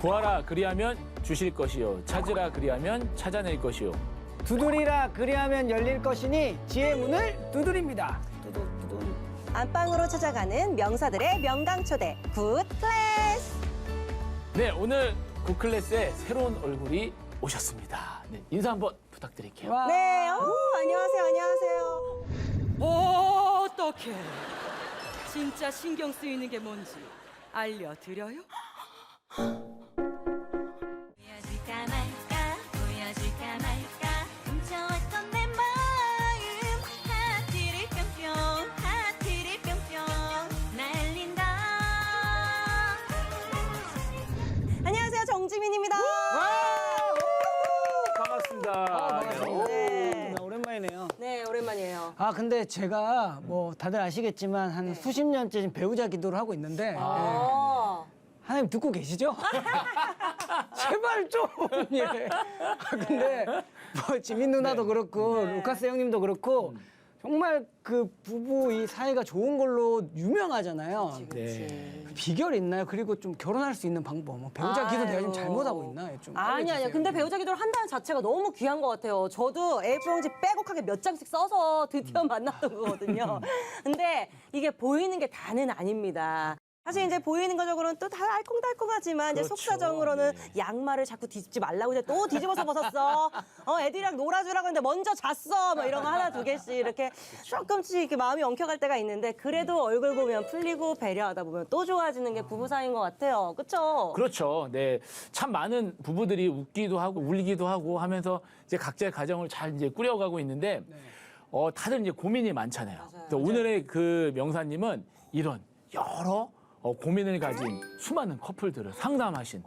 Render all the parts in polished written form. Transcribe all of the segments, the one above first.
구하라 그리하면 주실 것이요 찾으라 그리하면 찾아낼 것이요 두드리라 그리하면 열릴 것이니 지혜의 문을 두드립니다. 두두두두. 안방으로 찾아가는 명사들의 명강초대 굿 클래스. 네, 오늘 굿클래스에 새로운 얼굴이 오셨습니다. 네, 인사 한번 부탁드릴게요. 와. 네, 안녕하세요, 안녕하세요. 어떡해. 진짜 신경 쓰이는 게 뭔지 알려드려요? 보여줄까 말까 보여줄까 말까 훔쳐왔던 내 마음 하트를 뿅뿅 날린다. 안녕하세요, 정지민입니다. 반갑습니다. 네. 오랜만이네요. 네, 오랜만이에요. 아 근데 제가 뭐 다들 아시겠지만 한 수십 년째 지금 배우자 기도를 하고 있는데 예. 하나님 듣고 계시죠? 제발 좀. 예. 근데 뭐 지민 누나도 그렇고 루카스 형님도 그렇고 정말 그 부부 이 사이가 좋은 걸로 유명하잖아요. 네. 비결 있나요? 그리고 좀 결혼할 수 있는 방법. 뭐 배우자 기도 내가 좀 잘못하고 있나? 좀 아니, 알려주세요. 근데 배우자 기도를 한다는 자체가 너무 귀한 것 같아요. 저도 A4용지 빼곡하게 몇 장씩 써서 드디어 만났던 거거든요. 근데 이게 보이는 게 다는 아닙니다. 사실 이제 보이는 거적으로는 또 다 알콩달콩하지만 이제 그렇죠. 속사정으로는 네. 양말을 자꾸 뒤집지 말라고 이제 또 뒤집어서 벗었어. 애들이랑 놀아주라고 했는데 먼저 잤어. 뭐 이런 거 하나 두 개씩 이렇게 조금씩 이렇게 마음이 엉켜갈 때가 있는데 그래도 얼굴 보면 풀리고 배려하다 보면 또 좋아지는 게 부부 사이인 것 같아요. 그렇죠? 그렇죠. 네. 참 많은 부부들이 웃기도 하고 울기도 하고 하면서 이제 각자의 가정을 잘 이제 꾸려가고 있는데 다들 이제 고민이 많잖아요. 그래서 오늘의 그 명사님은 이런 여러 고민을 가진 수많은 커플들을 상담하신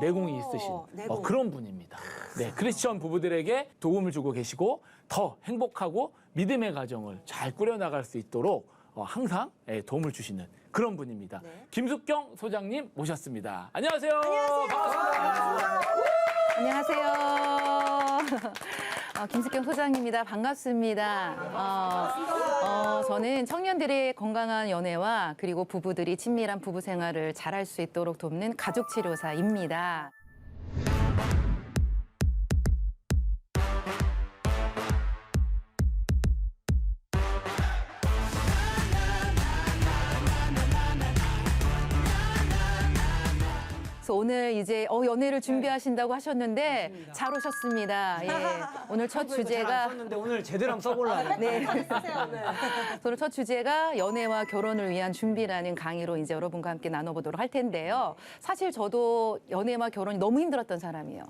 내공이 있으신 내공. 그런 분입니다. 네, 크리스천 부부들에게 도움을 주고 계시고 더 행복하고 믿음의 가정을 잘 꾸려나갈 수 있도록 항상 도움을 주시는 그런 분입니다. 김숙경 소장님 모셨습니다. 안녕하세요. 반갑습니다. 안녕하세요. 김숙경 소장입니다. 반갑습니다. 저는 청년들의 건강한 연애와 그리고 부부들이 친밀한 부부 생활을 잘할 수 있도록 돕는 가족치료사입니다. 그래서 오늘 이제 연애를 준비하신다고 하셨는데 잘 오셨습니다. 예. 오늘 첫 주제가 썼는데 오늘 제대로 한번 써보려고. 네. 오늘 첫 주제가 연애와 결혼을 위한 준비라는 강의로 이제 여러분과 함께 나눠보도록 할 텐데요. 사실 저도 연애와 결혼이 너무 힘들었던 사람이에요.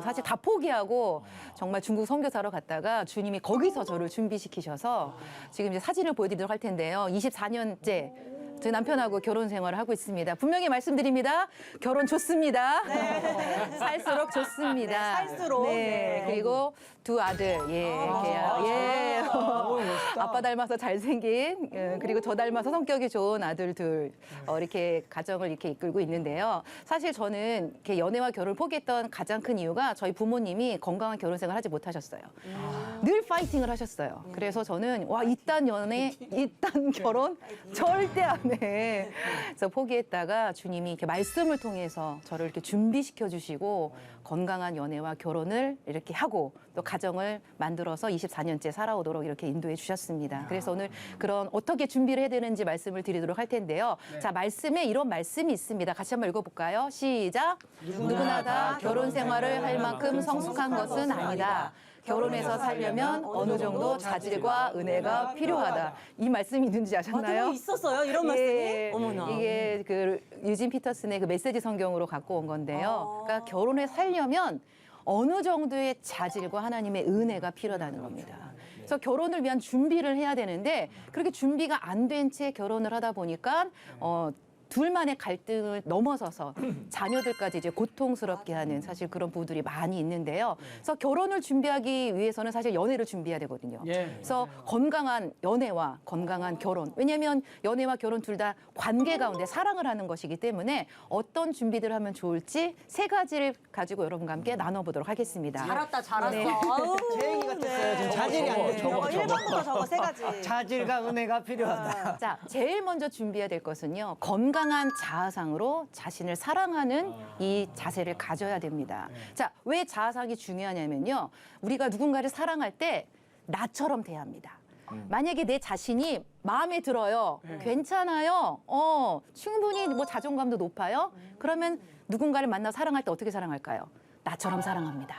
사실 다 포기하고 정말 중국 선교사로 갔다가 주님이 거기서 저를 준비시키셔서 지금 이제 사진을 보여드리도록 할 텐데요. 24년째 제 남편하고 결혼 생활을 하고 있습니다. 분명히 말씀드립니다. 결혼 좋습니다. 살수록 좋습니다. 네, 살수록. 네. 네. 그리고 두 아들. 예. 아빠 닮아서 잘생긴 그리고 저 닮아서 성격이 좋은 아들 둘 이렇게 가정을 이렇게 이끌고 있는데요. 사실 저는 이렇게 연애와 결혼을 포기했던 가장 큰 이유가 저희 부모님이 건강한 결혼 생활을 하지 못하셨어요. 늘 파이팅을 하셨어요. 그래서 저는 이딴 연애, 이딴 결혼 절대 안 해. 그래서 포기했다가 주님이 이렇게 말씀을 통해서 저를 이렇게 준비시켜 주시고 건강한 연애와 결혼을 이렇게 하고 또 가정을 만들어서 24년째 살아오도록 이렇게 인도해 주셨습니다. 그래서 오늘 그런 어떻게 준비를 해야 되는지 말씀을 드리도록 할 텐데요. 자, 말씀에 이런 말씀이 있습니다. 같이 한번 읽어볼까요? 시작. 누구나 다 결혼 생활을 할 만큼 성숙한 것은 아니다. 결혼해서 살려면 어느 정도 자질과 은혜가 필요하다. 이 말씀이 있는지 아셨나요? 또 있었어요? 이런 말씀이? 예, 어머나. 이게 그 유진 피터슨의 그 메시지 성경으로 갖고 온 건데요. 그러니까 결혼에 살려면 어느 정도의 자질과 하나님의 은혜가 필요하다는 겁니다. 그래서 결혼을 위한 준비를 해야 되는데 그렇게 준비가 안 된 채 결혼을 하다 보니까 둘만의 갈등을 넘어서서 자녀들까지 이제 고통스럽게 하는 사실 그런 부부들이 많이 있는데요. 그래서 결혼을 준비하기 위해서는 사실 연애를 준비해야 되거든요. 그래서 건강한 연애와 건강한 결혼. 왜냐하면 연애와 결혼 둘 다 관계 가운데 사랑을 하는 것이기 때문에 어떤 준비들을 하면 좋을지 세 가지를 가지고 여러분과 함께 나눠보도록 하겠습니다. 잘했다, 잘했어. 네. 아우, 제 얘기 같았어요. 지금 자질이 안 돼. 저거 1번부터 저거 세 가지. 자질과 은혜가 필요하다. 자, 제일 먼저 준비해야 될 것은요. 건강한 건강한 자아상으로 자신을 사랑하는 이 자세를 가져야 됩니다. 자, 왜 자아상이 중요하냐면요. 우리가 누군가를 사랑할 때 나처럼 돼야 합니다. 만약에 내 자신이 마음에 들어요. 괜찮아요. 충분히 뭐 자존감도 높아요. 그러면 누군가를 만나 사랑할 때 어떻게 사랑할까요? 나처럼 사랑합니다.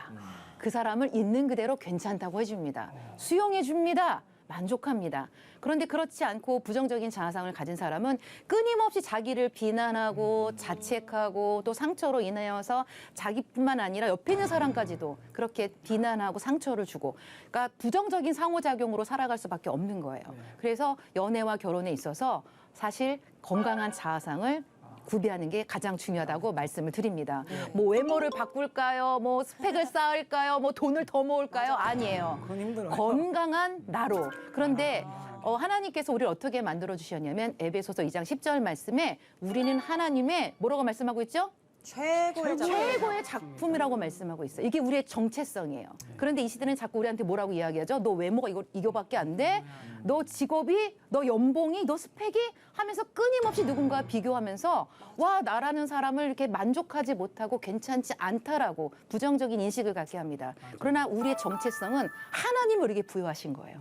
그 사람을 있는 그대로 괜찮다고 해줍니다. 수용해줍니다. 만족합니다. 그런데 그렇지 않고 부정적인 자아상을 가진 사람은 끊임없이 자기를 비난하고 자책하고 또 상처로 인하여서 자기뿐만 아니라 옆에 있는 사람까지도 그렇게 비난하고 상처를 주고, 그러니까 부정적인 상호작용으로 살아갈 수밖에 없는 거예요. 그래서 연애와 결혼에 있어서 사실 건강한 자아상을 구비하는 게 가장 중요하다고 말씀을 드립니다. 뭐 외모를 바꿀까요? 뭐 스펙을 쌓을까요? 뭐 돈을 더 모을까요? 아니에요. 그건 힘들어요. 건강한 나로. 그런데 하나님께서 우리를 어떻게 만들어 주셨냐면 에베소서 2장 10절 말씀에 우리는 하나님의 뭐라고 말씀하고 있죠? 최고의 작품이라고 말씀하고 있어요. 이게 우리의 정체성이에요. 그런데 이 시대는 자꾸 우리한테 뭐라고 이야기하죠? 너 외모가 이거밖에 안 돼? 너 직업이? 너 연봉이? 너 스펙이? 하면서 끊임없이 누군가와 비교하면서 와, 나라는 사람을 이렇게 만족하지 못하고 괜찮지 않다라고 부정적인 인식을 갖게 합니다. 그러나 우리의 정체성은 하나님이 우리에게 부여하신 거예요.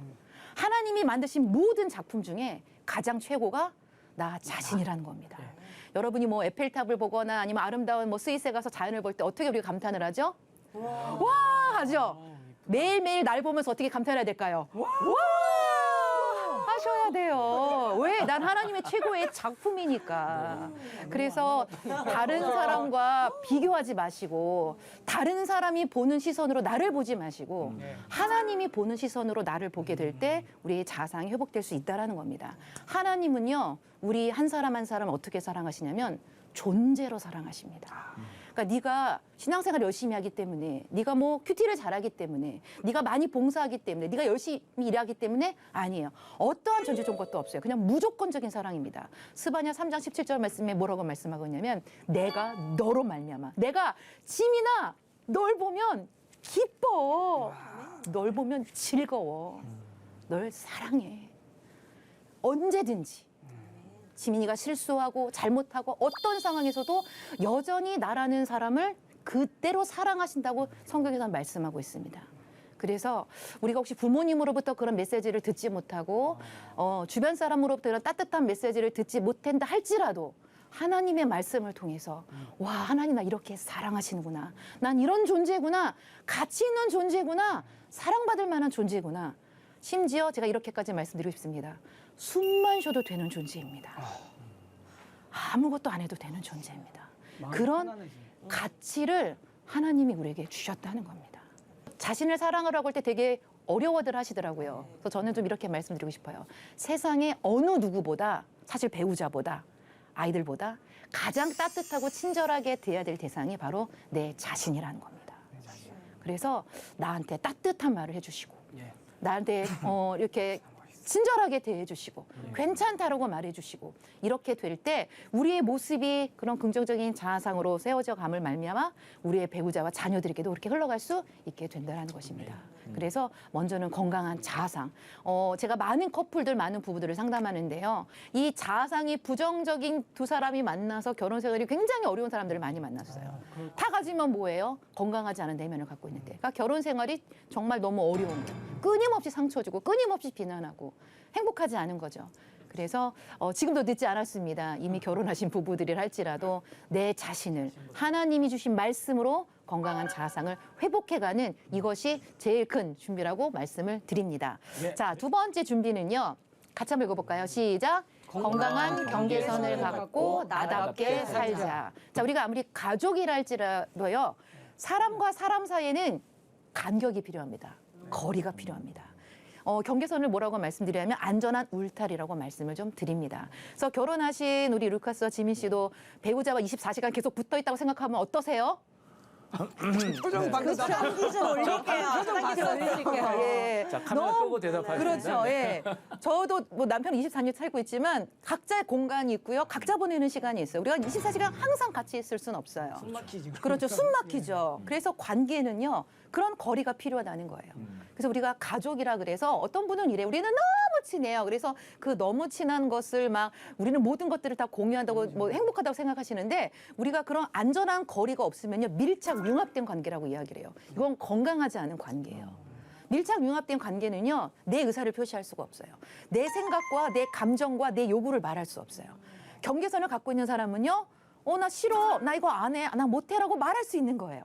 하나님이 만드신 모든 작품 중에 가장 최고가 나 자신이라는 겁니다. 여러분이 뭐 에펠탑을 보거나 아니면 아름다운 뭐 스위스에 가서 자연을 볼 때 어떻게 우리가 감탄을 하죠? 와 하죠. 매일매일 날 보면서 어떻게 감탄해야 될까요? 와 하셔야 돼요. 왜? 난 하나님의 최고의 작품이니까. 그래서 다른 사람과 비교하지 마시고 다른 사람이 보는 시선으로 나를 보지 마시고 하나님이 보는 시선으로 나를 보게 될 때 우리의 자상이 회복될 수 있다는 겁니다. 하나님은요. 우리 한 사람 한 사람 어떻게 사랑하시냐면 존재로 사랑하십니다. 그러니까 네가 신앙생활 열심히 하기 때문에, 네가 뭐 큐티를 잘하기 때문에, 네가 많이 봉사하기 때문에, 네가 열심히 일하기 때문에 아니에요. 어떠한 존재 좋은 것도 없어요. 그냥 무조건적인 사랑입니다. 스바냐 3장 17절 말씀에 뭐라고 말씀하고 있냐면 내가 너로 말미암아, 내가 짐이나 널 보면 기뻐, 널 보면 즐거워, 널 사랑해. 언제든지 지민이가 실수하고 잘못하고 어떤 상황에서도 여전히 나라는 사람을 그대로 사랑하신다고 성경에서 말씀하고 있습니다. 그래서 우리가 혹시 부모님으로부터 그런 메시지를 듣지 못하고 주변 사람으로부터 그런 따뜻한 메시지를 듣지 못한다 할지라도 하나님의 말씀을 통해서 와, 하나님 나 이렇게 사랑하시는구나. 난 이런 존재구나. 가치 있는 존재구나. 사랑받을 만한 존재구나. 심지어 제가 이렇게까지 말씀드리고 싶습니다. 숨만 쉬어도 되는 존재입니다. 아무것도 안 해도 되는 존재입니다. 그런 가치를 하나님이 우리에게 주셨다는 겁니다. 자신을 사랑하라고 할 때 되게 어려워들 하시더라고요. 그래서 저는 좀 이렇게 말씀드리고 싶어요. 세상에 어느 누구보다, 사실 배우자보다, 아이들보다 가장 따뜻하고 친절하게 대해야 될 대상이 바로 내 자신이라는 겁니다. 그래서 나한테 따뜻한 말을 해주시고 나한테 이렇게 친절하게 대해주시고 괜찮다라고 말해주시고 이렇게 될 때 우리의 모습이 그런 긍정적인 자아상으로 세워져 감을 말미암아 우리의 배우자와 자녀들에게도 그렇게 흘러갈 수 있게 된다는 것입니다. 그래서 먼저는 건강한 자아상. 제가 많은 커플들, 많은 부부들을 상담하는데요. 이 자아상이 부정적인 두 사람이 만나서 결혼 생활이 굉장히 어려운 사람들을 많이 만났어요. 다 가지면 뭐예요? 건강하지 않은 내면을 갖고 있는데. 그러니까 결혼 생활이 정말 너무 어려운 거예요. 끊임없이 상처 주고 끊임없이 비난하고 행복하지 않은 거죠. 그래서 지금도 늦지 않았습니다. 이미 결혼하신 부부들이라 할지라도 내 자신을 하나님이 주신 말씀으로 건강한 자아상을 회복해가는 이것이 제일 큰 준비라고 말씀을 드립니다. 자, 두 번째 준비는요. 같이 한번 읽어볼까요? 시작. 건강한 경계선을 갖고 나답게 살자. 자, 우리가 아무리 가족이라 할지라도요. 사람과 사람 사이에는 간격이 필요합니다. 거리가 필요합니다. 경계선을 뭐라고 말씀드리냐면 안전한 울타리라고 말씀을 좀 드립니다. 그래서 결혼하신 우리 루카스와 지민 씨도 배우자와 24시간 계속 붙어 있다고 생각하면 어떠세요? 표정 방금 사랑기 좀 올릴게요. 사랑기 좀 올릴게요. 예. 자, 카메라 끄고 대답하시면 그렇죠. 예. 저도 뭐 남편 24년 살고 있지만 각자의 공간이 있고요. 각자 보내는 시간이 있어요. 우리가 24시간 항상 같이 있을 수는 없어요. 숨 막히지. 그렇죠. 숨 막히죠. 그래서 관계는요. 그런 거리가 필요하다는 거예요. 그래서 우리가 가족이라 그래서 어떤 분은 이래. 우리는 너무 친해요. 그래서 그 너무 친한 것을 막 우리는 모든 것들을 다 공유한다고 뭐 행복하다고 생각하시는데 우리가 그런 안전한 거리가 없으면요 밀착 융합된 관계라고 이야기를 해요. 이건 건강하지 않은 관계예요. 밀착 융합된 관계는요 내 의사를 표시할 수가 없어요. 내 생각과 내 감정과 내 요구를 말할 수 없어요. 경계선을 갖고 있는 사람은요 나 싫어, 나 이거 안 해, 나 못해라고 말할 수 있는 거예요.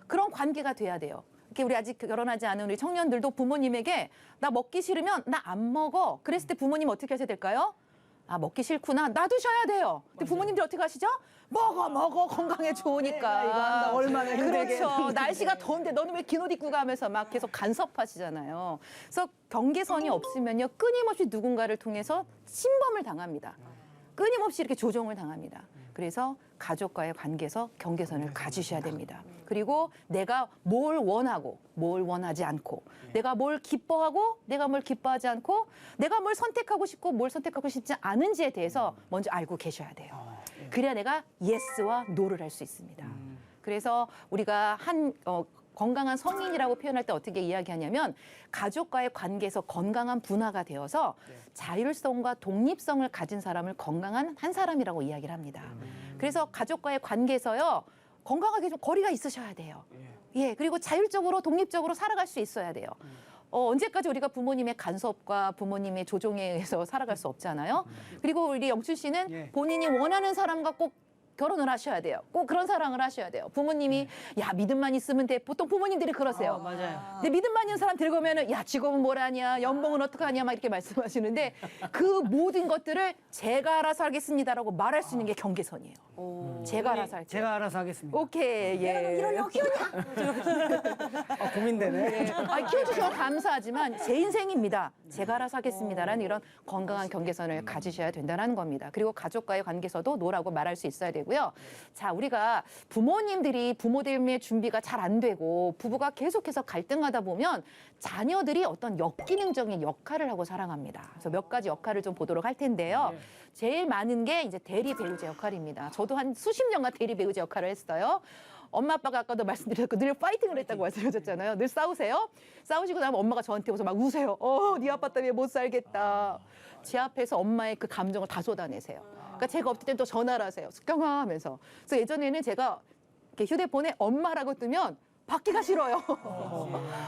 그런 관계가 돼야 돼요. 이렇게 우리 아직 결혼하지 않은 우리 청년들도 부모님에게 나 먹기 싫으면 나 안 먹어. 그랬을 때 부모님 어떻게 하셔야 될까요? 아 먹기 싫구나, 놔두셔야 돼요. 근데 부모님들이 어떻게 하시죠? 먹어 건강에 좋으니까. 이거 한다, 얼마나 힘들게 그렇죠. 했는데. 날씨가 더운데 너는 왜 긴 옷 입고 가면서 막 계속 간섭하시잖아요. 그래서 경계선이 없으면요 끊임없이 누군가를 통해서 침범을 당합니다. 끊임없이 이렇게 조종을 당합니다. 그래서 가족과의 관계에서 경계선을 가지셔야 됩니다. 그리고 내가 뭘 원하고 뭘 원하지 않고 내가 뭘 기뻐하고 내가 뭘 기뻐하지 않고 내가 뭘 선택하고 싶고 뭘 선택하고 싶지 않은지에 대해서 먼저 알고 계셔야 돼요. 그래야 내가 예스와 노를 할 수 있습니다. 그래서 우리가 건강한 성인이라고 표현할 때 어떻게 이야기하냐면 가족과의 관계에서 건강한 분화가 되어서 자율성과 독립성을 가진 사람을 건강한 한 사람이라고 이야기를 합니다. 그래서 가족과의 관계에서요 건강하게 좀 거리가 있으셔야 돼요. 예, 그리고 자율적으로 독립적으로 살아갈 수 있어야 돼요. 언제까지 우리가 부모님의 간섭과 부모님의 조종에 의해서 살아갈 수 없잖아요. 그리고 우리 영춘 씨는 본인이 원하는 사람과 꼭 결혼을 하셔야 돼요. 꼭 그런 사랑을 하셔야 돼요. 부모님이 야 믿음만 있으면 돼. 보통 부모님들이 그러세요. 맞아요. 근데 믿음만 있는 사람 데리고 오면은 야 직업은 뭐라냐, 연봉은 어떡하냐 막 이렇게 말씀하시는데 그 모든 것들을 제가 알아서 하겠습니다라고 말할 수 있는 게 경계선이에요. 제가 알아서 할게요. 제가 알아서 하겠습니다. 오케이 예. 이런 여 키우냐? 고민되네. 키워주셔서 감사하지만 제 인생입니다. 제가 알아서 하겠습니다라는 이런 건강한 경계선을 가지셔야 된다는 겁니다. 그리고 가족과의 관계에서도 노라고 말할 수 있어야 되고요. 자, 우리가 부모님들이 부모됨의 준비가 잘 안 되고 부부가 계속해서 갈등하다 보면 자녀들이 어떤 역기능적인 역할을 하고 살아갑니다. 그래서 몇 가지 역할을 좀 보도록 할 텐데요. 제일 많은 게 이제 대리 배우자 역할입니다. 저도 한 수십 년간 대리 배우자 역할을 했어요. 엄마 아빠가 아까도 말씀드렸고 늘 파이팅을 했다고 말씀드렸잖아요. 늘 싸우세요. 싸우시고 나면 엄마가 저한테 오서 막 우세요. 네 아빠 때문에 못 살겠다. 제 앞에서 엄마의 그 감정을 다 쏟아내세요. 그러니까 제가 없을 땐 또 전화를 하세요. 숙경아 하면서. 그래서 예전에는 제가 이렇게 휴대폰에 엄마라고 뜨면 받기가 싫어요.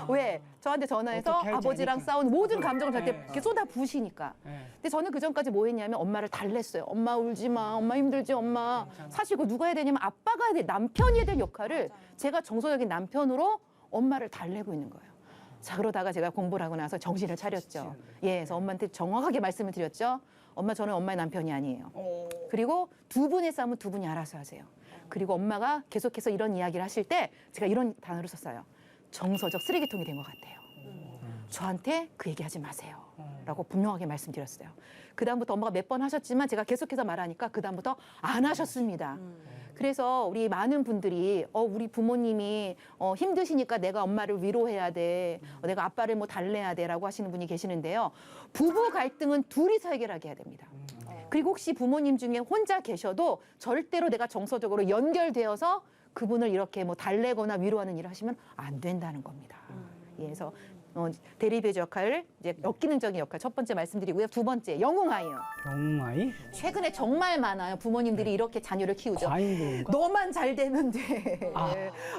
왜? 저한테 전화해서 어떻게 할지 아버지랑 아니까. 싸운 모든 감정을 저한테 이렇게 쏟아 부으시니까. 네. 근데 저는 그 전까지 뭐 했냐면 엄마를 달랬어요. 엄마 울지 마. 엄마 힘들지 엄마. 사실 그 누가 해야 되냐면 아빠가 해야 돼. 남편이 해야 될 역할을 제가 정서적인 남편으로 엄마를 달래고 있는 거예요. 자, 그러다가 제가 공부를 하고 나서 정신을 차렸죠. 예, 그래서 엄마한테 정확하게 말씀을 드렸죠. 엄마, 저는 엄마의 남편이 아니에요. 그리고 두 분의 싸움은 두 분이 알아서 하세요. 그리고 엄마가 계속해서 이런 이야기를 하실 때 제가 이런 단어를 썼어요. 정서적 쓰레기통이 된 것 같아요. 저한테 그 얘기하지 마세요. 라고 분명하게 말씀드렸어요. 그다음부터 엄마가 몇 번 하셨지만 제가 계속해서 말하니까 그다음부터 안 하셨습니다. 그래서 우리 많은 분들이 우리 부모님이 힘드시니까 내가 엄마를 위로해야 돼. 내가 아빠를 뭐 달래야 돼라고 하시는 분이 계시는데요. 부부 갈등은 둘이서 해결하게 해야 됩니다. 그리고 혹시 부모님 중에 혼자 계셔도 절대로 내가 정서적으로 연결되어서 그분을 이렇게 뭐 달래거나 위로하는 일을 하시면 안 된다는 겁니다. 예, 그래서 대리배우자 역할, 이제 역기능적인 역할 첫 번째 말씀드리고요. 두 번째 영웅아이요. 영웅아이? 최근에 정말 많아요. 부모님들이 이렇게 자녀를 키우죠. 과잉도인가? 너만 잘 되면 돼.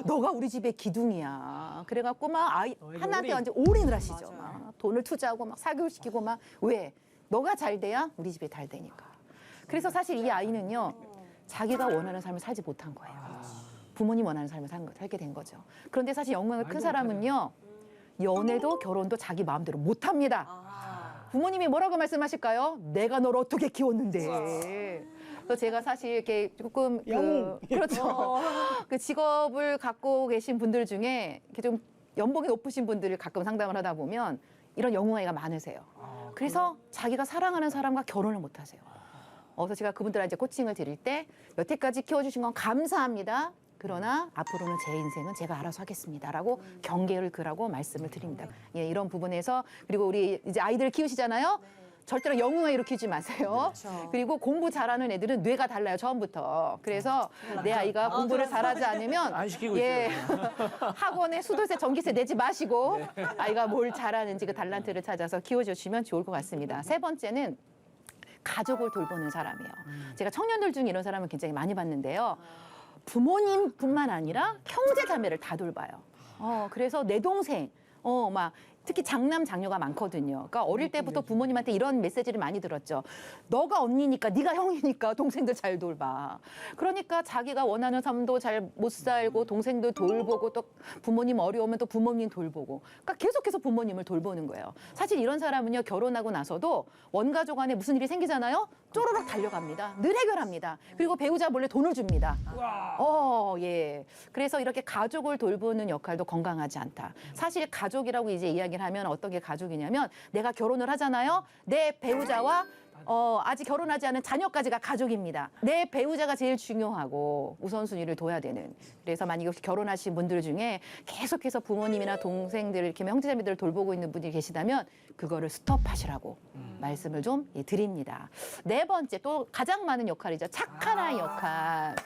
너가 우리 집의 기둥이야. 그래갖고 막 아이 하나한테 완전 올인을 하시죠. 막 돈을 투자하고 막 사교육시키고 막 왜? 너가 잘 돼야 우리 집이 잘 되니까. 그래서 사실 이 아이는요. 자기가 원하는 삶을 살지 못한 거예요. 부모님 원하는 삶을 살게 된 거죠. 그런데 사실 영향을 큰 사람은요. 연애도 결혼도 자기 마음대로 못합니다. 부모님이 뭐라고 말씀하실까요? 내가 널 어떻게 키웠는데. 그래서 제가 사실 이렇게 조금 그렇죠. 그 직업을 갖고 계신 분들 중에 이렇게 좀 연봉이 높으신 분들을 가끔 상담을 하다 보면 이런 영웅아이가 많으세요. 그래서 자기가 사랑하는 사람과 결혼을 못 하세요. 그래서 제가 그분들한테 코칭을 드릴 때 여태까지 키워주신 건 감사합니다. 그러나 앞으로는 제 인생은 제가 알아서 하겠습니다라고 경계를 그라고 말씀을 드립니다. 예, 이런 부분에서 그리고 우리 이제 아이들 키우시잖아요. 절대로 영웅화 일으키지 마세요. 그리고 공부 잘하는 애들은 뇌가 달라요, 처음부터. 그래서 내 아이가 공부를 잘하지 않으면 안 시키고 예, 학원에 수도세, 전기세 내지 마시고 아이가 뭘 잘하는지 그 달란트를 찾아서 키워주시면 좋을 것 같습니다. 세 번째는 가족을 돌보는 사람이에요. 제가 청년들 중에 이런 사람을 굉장히 많이 봤는데요. 부모님뿐만 아니라 형제 자매를 다 돌봐요. 그래서 내 동생, 막 특히 장남 장녀가 많거든요. 그러니까 어릴 때부터 부모님한테 이런 메시지를 많이 들었죠. 너가 언니니까, 네가 형이니까 동생들 잘 돌봐. 그러니까 자기가 원하는 삶도 잘 못 살고 동생들 돌보고 또 부모님 어려우면 또 부모님 돌보고. 그러니까 계속해서 부모님을 돌보는 거예요. 사실 이런 사람은요, 결혼하고 나서도 원가족 안에 무슨 일이 생기잖아요. 쪼르륵 달려갑니다. 늘 해결합니다. 그리고 배우자 몰래 돈을 줍니다. 예. 그래서 이렇게 가족을 돌보는 역할도 건강하지 않다. 사실 가족이라고 이제 이야기를 하면 어떤 게 가족이냐면 내가 결혼을 하잖아요. 내 배우자와 아직 결혼하지 않은 자녀까지가 가족입니다. 내 배우자가 제일 중요하고 우선순위를 둬야 되는. 그래서 만약에 혹시 결혼하신 분들 중에 계속해서 부모님이나 동생들 이렇게 형제자매들을 돌보고 있는 분이 계시다면 그거를 스톱하시라고 말씀을 좀 드립니다. 네 번째, 또 가장 많은 역할이죠. 착한 아이 역할.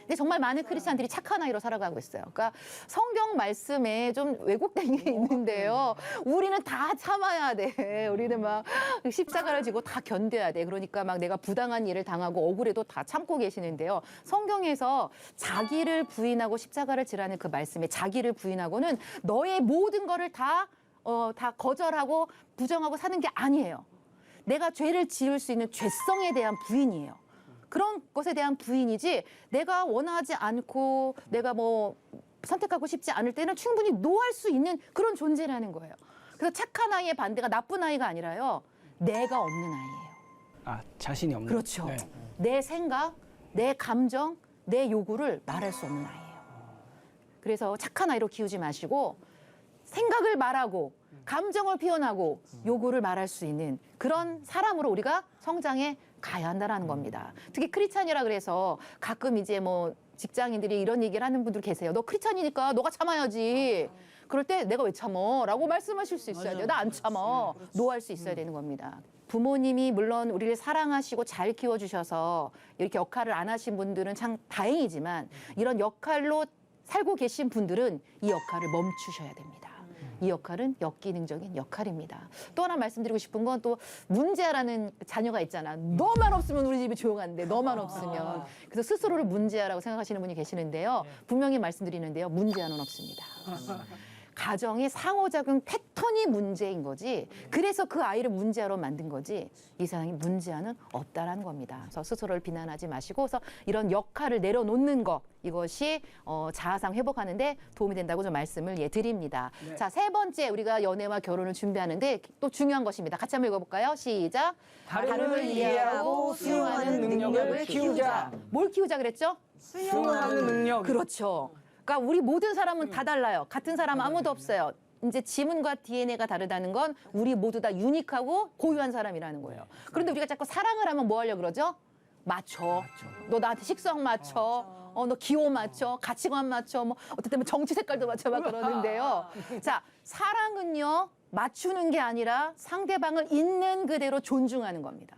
근데 정말 많은 크리스찬들이 착한 아이로 살아가고 있어요. 그러니까 성경 말씀에 좀 왜곡된 게 있는데요. 우리는 다 참아야 돼. 우리는 막 십자가를 지고 다 견뎌야 돼. 그러니까 막 내가 부당한 일을 당하고 억울해도 다 참고 계시는데요. 성경에서 자기를 부인하고 십자가를 지라는 그 말씀에 자기를 부인하고는 너의 모든 거를 다 거절하고 부정하고 사는 게 아니에요. 내가 죄를 지을 수 있는 죄성에 대한 부인이에요. 그런 것에 대한 부인이지 내가 원하지 않고 내가 뭐 선택하고 싶지 않을 때는 충분히 노할 수 있는 그런 존재라는 거예요. 그래서 착한 아이의 반대가 나쁜 아이가 아니라요. 내가 없는 아이예요. 자신이 없는. 그렇죠. 네. 내 생각, 내 감정, 내 요구를 말할 수 없는 아이예요. 그래서 착한 아이로 키우지 마시고 생각을 말하고 감정을 표현하고 요구를 말할 수 있는 그런 사람으로 우리가 성장해 가야 한다는 겁니다. 특히 크리스찬이라 그래서 가끔 이제 뭐 직장인들이 이런 얘기를 하는 분들 계세요. 너 크리스찬이니까 너가 참아야지. 그럴 때 내가 왜 참어? 라고 말씀하실 수 있어야 돼요. 나 안 참어. 노할 수 있어야 되는 겁니다. 부모님이 물론 우리를 사랑하시고 잘 키워주셔서 이렇게 역할을 안 하신 분들은 참 다행이지만 이런 역할로 살고 계신 분들은 이 역할을 멈추셔야 됩니다. 이 역할은 역기능적인 역할입니다. 또 하나 말씀드리고 싶은 건 또 문제아라는 자녀가 있잖아. 너만 없으면 우리 집이 조용한데 너만 없으면. 그래서 스스로를 문제아라고 생각하시는 분이 계시는데요. 분명히 말씀드리는데요. 문제아는 없습니다. 가정의 상호작용 패턴이 문제인 거지. 그래서 그 아이를 문제아로 만든 거지. 이 세상에 문제아는 없다라는 겁니다. 그래서 스스로를 비난하지 마시고 그래서 이런 역할을 내려놓는 것 이것이 자아상 회복하는데 도움이 된다고 좀 말씀을 드립니다. 네. 자, 세 번째 우리가 연애와 결혼을 준비하는데 또 중요한 것입니다. 같이 한번 읽어볼까요? 시작. 다름을 이해하고 수용하는 능력을 키우자. 뭘 키우자 그랬죠? 수용하는 능력. 그렇죠. 그러니까 우리 모든 사람은 다 달라요. 같은 사람 아무도 없어요. 이제 지문과 DNA가 다르다는 건 우리 모두 다 유니크하고 고유한 사람이라는 거예요. 그런데 우리가 자꾸 사랑을 하면 뭐 하려고 그러죠? 맞춰. 너 나한테 식성 맞춰. 너 기호 맞춰. 가치관 맞춰. 뭐 어떨 때는 정치 색깔도 맞춰 막 그러는데요. 자, 사랑은요. 맞추는 게 아니라 상대방을 있는 그대로 존중하는 겁니다.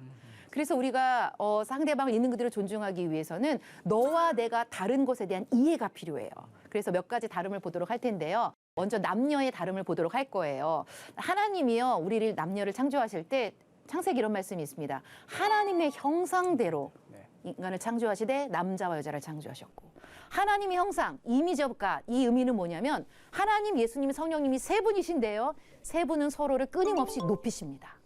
그래서 우리가 상대방을 있는 그대로 존중하기 위해서는 너와 내가 다른 것에 대한 이해가 필요해요. 그래서 몇 가지 다름을 보도록 할 텐데요. 먼저 남녀의 다름을 보도록 할 거예요. 하나님이요, 우리를 남녀를 창조하실 때 창세기 이런 말씀이 있습니다. 하나님의 형상대로 인간을 창조하시되 남자와 여자를 창조하셨고 하나님의 형상, 이미지 오브 갓, 이 의미는 뭐냐면 하나님, 예수님, 성령님이 세 분이신데요. 세 분은 서로를 끊임없이 높이십니다.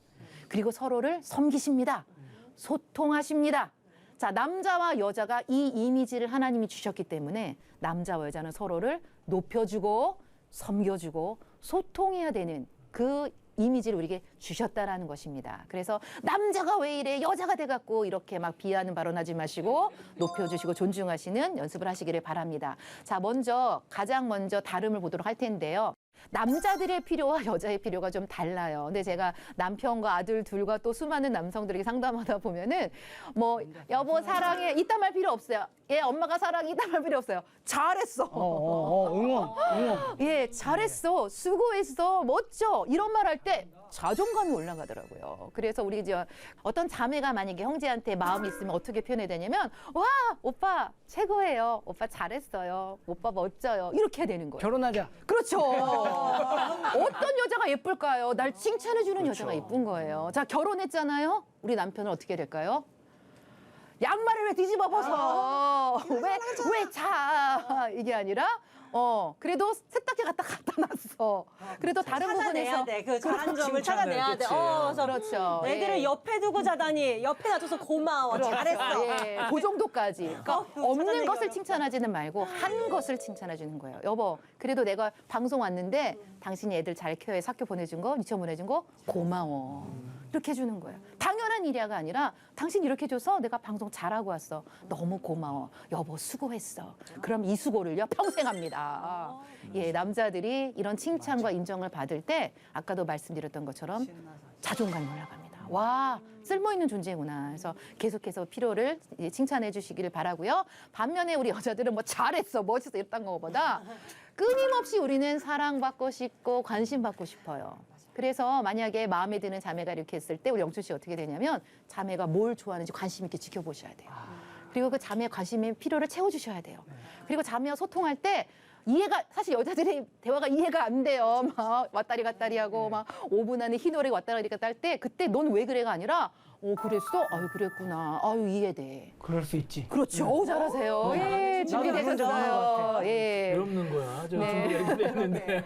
그리고 서로를 섬기십니다. 소통하십니다. 자, 남자와 여자가 이 이미지를 하나님이 주셨기 때문에 남자와 여자는 서로를 높여주고 섬겨주고 소통해야 되는 그 이미지를 우리에게 주셨다라는 것입니다. 그래서 남자가 왜 이래 여자가 돼갖고 이렇게 막 비하하는 발언하지 마시고 높여주시고 존중하시는 연습을 하시기를 바랍니다. 자, 가장 먼저 다름을 보도록 할 텐데요. 남자들의 필요와 여자의 필요가 좀 달라요. 근데 제가 남편과 아들 둘과 또 수많은 남성들에게 상담하다 보면은 뭐 여보 사랑해 이딴 말 필요 없어요. 예, 엄마가 사랑해 이딴 말 필요 없어요. 잘했어. 응원. 예, 잘했어. 수고했어. 멋져. 이런 말 할 때 자존감이 올라가더라고요. 그래서 우리 이제 어떤 자매가 만약에 형제한테 마음이 있으면 어떻게 표현해야 되냐면 와, 오빠 최고예요. 오빠 잘했어요. 오빠 멋져요. 이렇게 해야 되는 거예요. 결혼하자. 그렇죠. 어떤 여자가 예쁠까요? 날 칭찬해주는 여자가 예쁜 거예요. 자, 결혼했잖아요. 우리 남편은 어떻게 될까요? 양말을 왜 뒤집어 벗어? 왜 자? 이게 아니라 그래도 세탁기 갖다 놨어. 그래도 다른 찾아내야 부분에서 돼. 그 잘한 점을 찾아내야 돼. 그래서 그렇죠. 애들을 예. 옆에 두고 자다니 옆에 놔줘서 고마워. 잘했어. 예, 그 정도까지. 그러니까 없는 찾아내기 것을 어렵다. 칭찬하지는 말고 한 것을 칭찬해 주는 거예요. 여보, 그래도 내가 방송 왔는데 당신이 애들 잘 케어해서 학교 보내준 거, 유치원 보내준 거 고마워. 이렇게 해주는 거예요. 당연한 일이야가 아니라 당신 이렇게 해줘서 내가 방송 잘하고 왔어. 너무 고마워. 여보 수고했어. 그럼 이 수고를요 평생 합니다. 예, 남자들이 이런 칭찬과 인정을 받을 때 아까도 말씀드렸던 것처럼 자존감이 올라갑니다. 와, 쓸모있는 존재구나. 그래서 계속해서 필요를 이제 칭찬해 주시기를 바라고요. 반면에 우리 여자들은 뭐 잘했어, 멋있어 이랬던 것보다 끊임없이 우리는 사랑받고 싶고 관심받고 싶어요. 그래서 만약에 마음에 드는 자매가 이렇게 했을 때 우리 영춘 씨 어떻게 되냐면 자매가 뭘 좋아하는지 관심 있게 지켜보셔야 돼요. 그리고 그 자매의 관심의 필요를 채워주셔야 돼요. 그리고 자매와 소통할 때 이해가 사실 여자들의 대화가 이해가 안 돼요. 막 왔다리 갔다리 하고 막 5분 안에 흰 노래 왔다리 갔다 할 때 그때 넌 왜 그래가 아니라 그랬어? 아유 그랬구나. 아유 이해돼. 그럴 수 있지. 그렇죠. 잘하세요. 예, 나도 그런 적 많은 것 준비되셨어요. 같아. 예. 왜 없는 거야? 저 네. 준비했는데.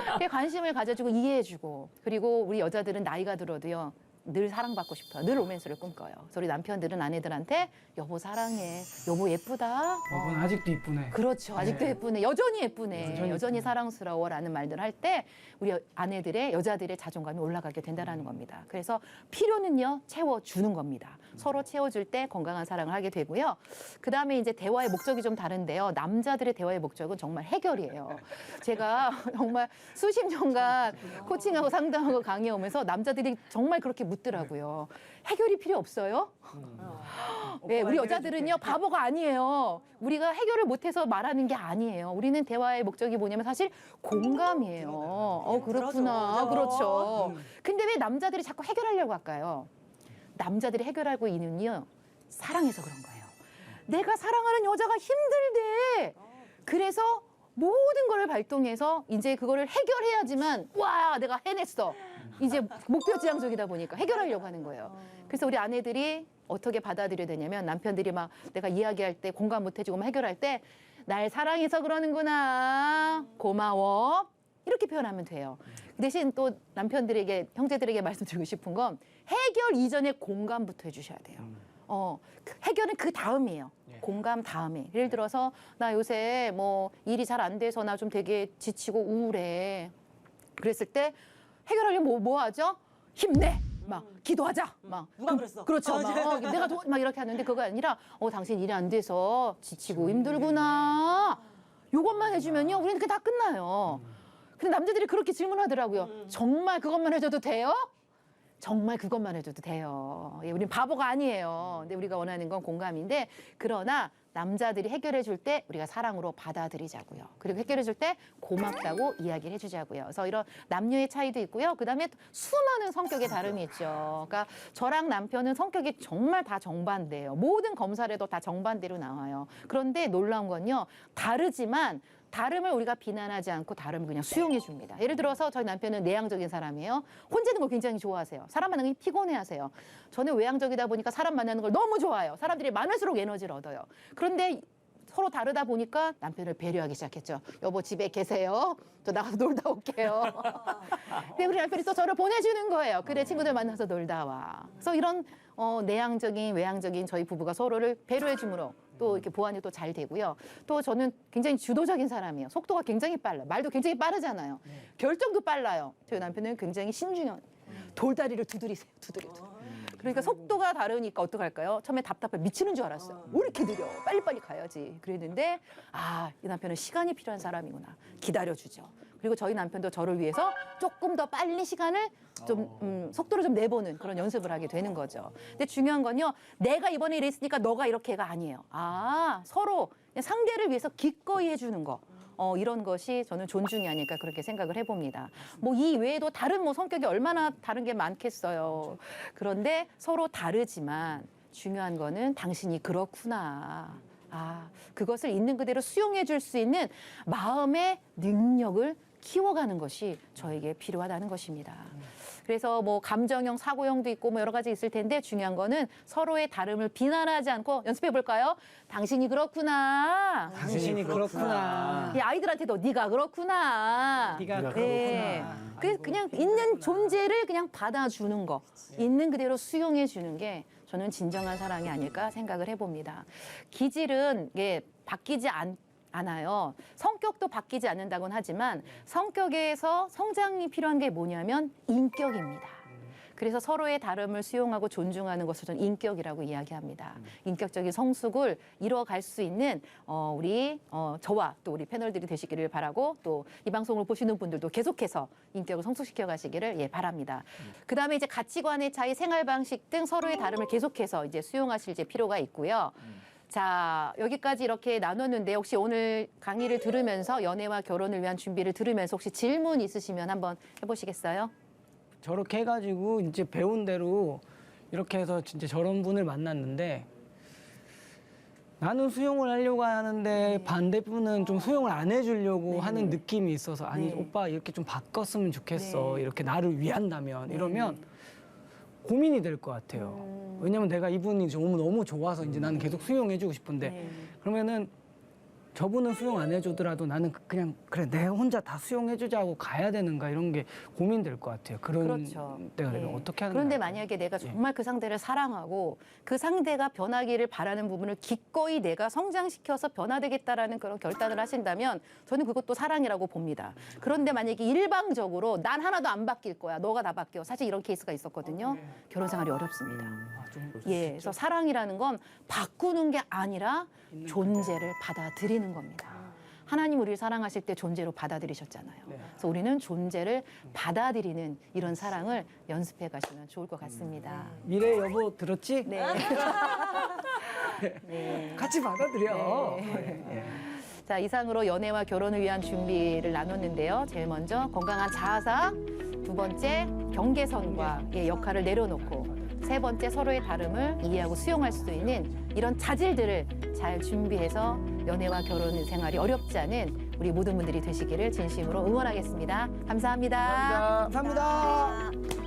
이렇게 관심을 가져주고 이해해주고 그리고 우리 여자들은 나이가 들어도요 늘 사랑받고 싶어요. 늘 로맨스를 꿈꿔요. 그래서 우리 남편들은 아내들한테 여보 사랑해. 여보 예쁘다. 여보는 아직도 이쁘네. 그렇죠. 아직도 예쁘네. 여전히 예쁘네. 여전히 사랑스러워라는 말들 할 때 우리 아내들의 여자들의 자존감이 올라가게 된다라는 겁니다. 그래서 필요는요 채워주는 겁니다. 서로 채워줄 때 건강한 사랑을 하게 되고요. 그 다음에 이제 대화의 목적이 좀 다른데요. 남자들의 대화의 목적은 정말 해결이에요. 제가 정말 수십 년간 코칭하고 상담하고 강의해 오면서 남자들이 정말 그렇게 묻더라고요. 해결이 필요 없어요? 네, 우리 여자들은요 바보가 아니에요. 우리가 해결을 못해서 말하는 게 아니에요. 우리는 대화의 목적이 뭐냐면 사실 공감이에요. 그렇구나. 그렇죠. 근데 왜 남자들이 자꾸 해결하려고 할까요? 남자들이 해결하고 있는요 사랑해서 그런 거예요. 내가 사랑하는 여자가 힘들대. 그래서 모든 걸 발동해서 이제 그거를 해결해야지만 와 내가 해냈어. 이제 목표 지향적이다 보니까 해결하려고 하는 거예요. 그래서 우리 아내들이 어떻게 받아들여야 되냐면 남편들이 막 내가 이야기할 때 공감 못 해주고 막 해결할 때 날 사랑해서 그러는구나. 고마워. 이렇게 표현하면 돼요. 그 대신 또 남편들에게 형제들에게 말씀드리고 싶은 건 해결 이전에 공감부터 해주셔야 돼요. 해결은 그 다음이에요. 공감 다음에. 예를 들어서 나 요새 뭐 일이 잘 안 돼서 나 좀 되게 지치고 우울해. 그랬을 때 해결하려면 뭐 하죠? 힘내. 막 기도하자. 막 누가 그랬어? 그렇죠. 막, 내가 막 이렇게 하는데 그거 아니라 당신 일이 안 돼서 지치고 힘들구나. 요것만 해주면요, 우리는 그게 다 끝나요. 근데 남자들이 그렇게 질문하더라고요. 정말 그것만 해줘도 돼요? 정말 그것만 해줘도 돼요. 예, 우린 바보가 아니에요. 근데 우리가 원하는 건 공감인데 그러나 남자들이 해결해 줄 때 우리가 사랑으로 받아들이자고요. 그리고 해결해 줄 때 고맙다고 이야기를 해주자고요. 그래서 이런 남녀의 차이도 있고요. 그다음에 수많은 성격의 다름이 있죠. 그러니까 저랑 남편은 성격이 정말 다 정반대예요. 모든 검사를 해도 다 정반대로 나와요. 그런데 놀라운 건요. 다르지만 다름을 우리가 비난하지 않고 다름을 그냥 수용해 줍니다. 예를 들어서 저희 남편은 내향적인 사람이에요. 혼자 있는 걸 굉장히 좋아하세요. 사람 만나는 게 피곤해하세요. 저는 외향적이다 보니까 사람 만나는 걸 너무 좋아해요. 사람들이 많을수록 에너지를 얻어요. 그런데 서로 다르다 보니까 남편을 배려하기 시작했죠. 여보 집에 계세요. 저 나가서 놀다 올게요. 근데 우리 남편이 또 저를 보내주는 거예요. 그래 친구들 만나서 놀다 와. 그래서 이런 내향적인 외향적인 저희 부부가 서로를 배려해 줌으로 또 이렇게 보완이 또 잘 되고요. 또 저는 굉장히 주도적인 사람이에요. 속도가 굉장히 빨라요. 말도 굉장히 빠르잖아요. 결정도 빨라요. 저희 남편은 굉장히 신중한 돌다리를 두드리세요. 두드려. 그러니까 속도가 다르니까 어떡할까요? 처음에 답답해 미치는 줄 알았어요. 왜 이렇게 느려? 빨리빨리 가야지. 그랬는데 이 남편은 시간이 필요한 사람이구나. 기다려주죠. 그리고 저희 남편도 저를 위해서 조금 더 빨리 시간을 좀 속도를 좀 내보는 그런 연습을 하게 되는 거죠. 근데 중요한 건요. 내가 이번에 이랬으니까 너가 이렇게가 아니에요. 서로 그냥 상대를 위해서 기꺼이 해주는 거. 이런 것이 저는 존중이 아닐까 그렇게 생각을 해봅니다. 뭐 이 외에도 다른 뭐 성격이 얼마나 다른 게 많겠어요. 그런데 서로 다르지만 중요한 거는 당신이 그렇구나. 그것을 있는 그대로 수용해 줄 수 있는 마음의 능력을 키워가는 것이 저에게 필요하다는 것입니다. 그래서 뭐 감정형, 사고형도 있고 뭐 여러 가지 있을 텐데 중요한 거는 서로의 다름을 비난하지 않고 연습해 볼까요? 당신이 그렇구나. 당신이 그렇구나. 이 아이들한테도 네가 그렇구나. 네가 네. 그렇구나. 그냥 있는 존재를 그냥 받아주는 거, 있는 그대로 수용해 주는 게 저는 진정한 사랑이 아닐까 생각을 해봅니다. 기질은 바뀌지 않아요. 성격도 바뀌지 않는다고는 하지만 성격에서 성장이 필요한 게 뭐냐면 인격입니다. 그래서 서로의 다름을 수용하고 존중하는 것을 저는 인격이라고 이야기합니다. 인격적인 성숙을 이뤄갈 수 있는 우리 저와 또 우리 패널들이 되시기를 바라고 또 이 방송을 보시는 분들도 계속해서 인격을 성숙시켜 가시기를 바랍니다. 그다음에 이제 가치관의 차이, 생활 방식 등 서로의 다름을 계속해서 이제 수용하실 이제 필요가 있고요. 자, 여기까지 이렇게 나눴는데 혹시 오늘 강의를 들으면서 연애와 결혼을 위한 준비를 들으면서 혹시 질문 있으시면 한번 해보시겠어요? 저렇게 해가지고 이제 배운 대로 이렇게 해서 진짜 저런 분을 만났는데 나는 수용을 하려고 하는데 반대분은 좀 수용을 안 해주려고 하는 느낌이 있어서 아니 오빠 이렇게 좀 바꿨으면 좋겠어. 이렇게 나를 위한다면 이러면 고민이 될 것 같아요. 왜냐면 내가 이분이 너무 좋아서 이제 나는 계속 수용해주고 싶은데 그러면은 저분은 수용 안 해주더라도 나는 그냥 그래 내가 혼자 다 수용해주자고 가야 되는가 이런 게 고민될 것 같아요. 그런 그렇죠. 때가 되면 어떻게 하는 그런데 만약에 내가 정말 그 상대를 사랑하고 그 상대가 변하기를 바라는 부분을 기꺼이 내가 성장시켜서 변화되겠다라는 그런 결단을 하신다면 저는 그것도 사랑이라고 봅니다. 그런데 만약에 일방적으로 난 하나도 안 바뀔 거야. 너가 다 바뀌어. 사실 이런 케이스가 있었거든요. 결혼 생활이 어렵습니다. 그래서 사랑이라는 건 바꾸는 게 아니라 존재를 받아들이는 겁니다. 하나님 우리를 사랑하실 때 존재로 받아들이셨잖아요. 그래서 우리는 존재를 받아들이는 이런 사랑을 연습해 가시면 좋을 것 같습니다. 미래 여보 들었지? 네. 네. 같이 받아들여. 자, 이상으로 연애와 결혼을 위한 준비를 나눴는데요. 제일 먼저 건강한 자아상, 두 번째 경계선과의 역할을 내려놓고 세 번째 서로의 다름을 이해하고 수용할 수 있는 이런 자질들을 잘 준비해서 연애와 결혼 생활이 어렵지 않은 우리 모든 분들이 되시기를 진심으로 응원하겠습니다. 감사합니다. 감사합니다.